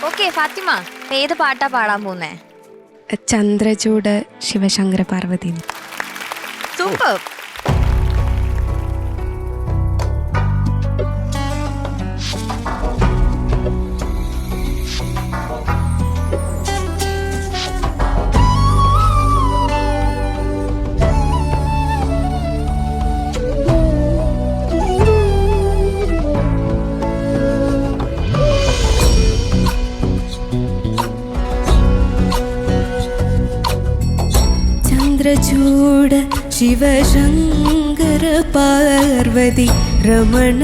Okay Fathima, ഏത് പാട്ടാ പാടാൻ പോകുന്നേ? ചന്ദ്രചൂഡ് ശിവശങ്കര പാർവതി. സൂപ്പർ. ಚಂದ್ರಚೂಡ ಶಿವಶಂಕರ ಪಾರ್ವತಿ ರಮಣ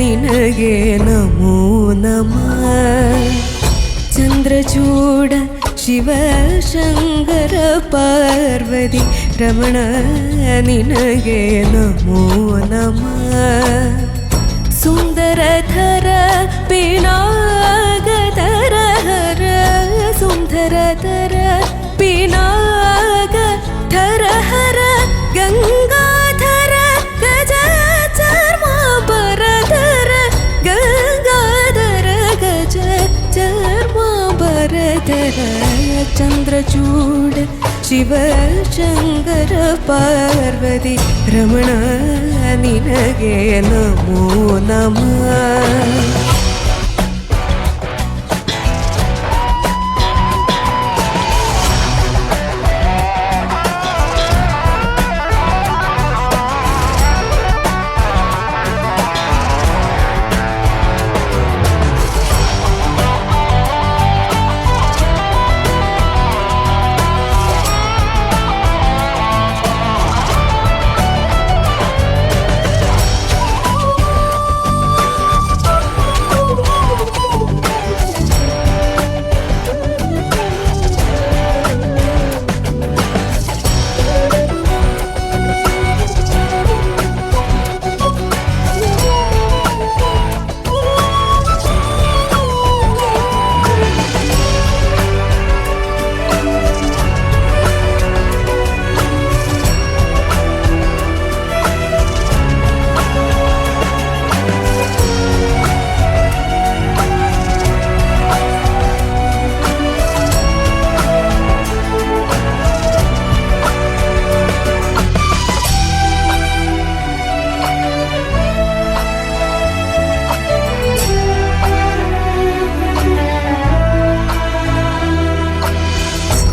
ನಿನಗೆ ನಮೋ ನಮಃ. ಚಂದ್ರಚೂಡ ಶಿವಶಂಕರ ಪಾರ್ವತಿ ರಮಣ ನಿನಗೆ ನಮೋ ನಮಃ. ಸುಂದರಧರ ಪಿನಾಗಧರ ಹರ ಸುಂದರಧರ ಪಿನಾಗ ಧರ ಹರ ಗಂಗಾಧರ ಗಜ ಚರ್ಮಾಂಬರಧರ ಗಂಗಾಧರ ಗಜ ಚರ್ಮಾಂಬರಧರ. ಚಂದ್ರಚೂಡ ಶಿವಶಂಕರ ಪಾರ್ವತಿ ರಮಣ ನಿನಗೆ ನಮೋ ನಮಃ.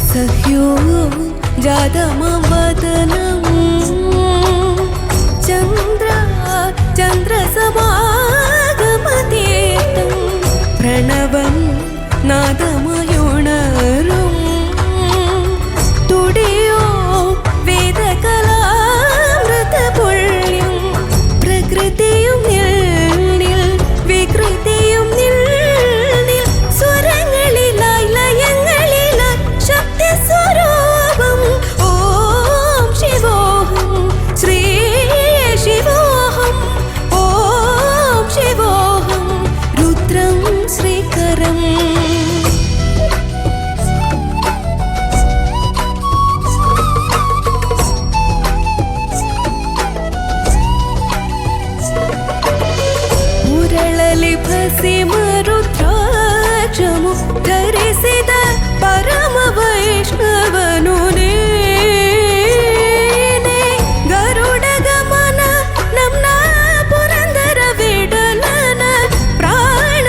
സഹ്യോ ജാതമവദനം ചന്ദ്ര ചന്ദ്രസമാഗമതീർത്ഥം പ്രണവം നാദമയുണരും തുടിയോ വേദകലാമൃതപുള്യം പ്രകൃതിയും നിൽ വികൃതിയും നിൽ സ്വരങ്ങളിലായി ലയങ്ങളിലായി ശക്തി സ്വരൂപം. ഓം ശിവോഹം ശ്രീ ശിവോഹം ഓം ശിവോഹം രുദ്രം ശ്രീകരം. ಮುರಳಲಿ ಭಸಿಮರುದ್ರಾಕ್ಷಮು ಧರಿಸಿದ ಪರಮ ವೈಷ್ಣವನು ನೀನೆ. ಗರುಡ ಗಮನ ನಮ್ನ ಪುರಂದರ ವಿಡಲನ ಪ್ರಾಣ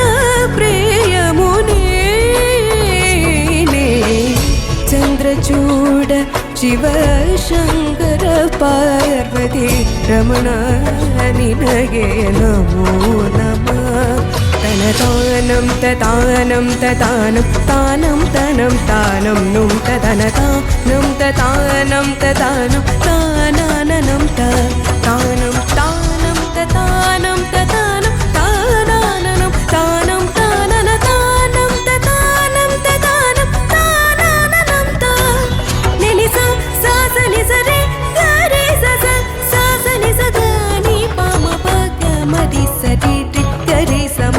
ಪ್ರಿಯ ಮುನೀನೆ. ಚಂದ್ರಚೂಡ ಶಿವಶಂಕರ ಪಾರ್ವತಿ ರಮಣ ನಿನಗೆ ನಮೋ ನಮಃ. തനതാനം തതാനം തതാനം താനം തനം താനം നും തതനതാനം തതാനം തതാനം താനാനനം താനം താനം തതാനം തതാനം താനാനനം താനം താനന താനം തതാനം തതാനം താനാനനം താ. നിനിസ സാസനി സരെ ഗരെ സസ സാസനി സദാനി പമ പഗ മതി സരി ഗരി സമ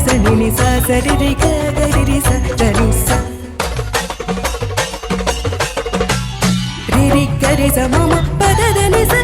సని స సరి రి గ గరి రి స గరి స రి రి ಗರಿ ಸ ಮಮ ಪದದ ನಿ ಸ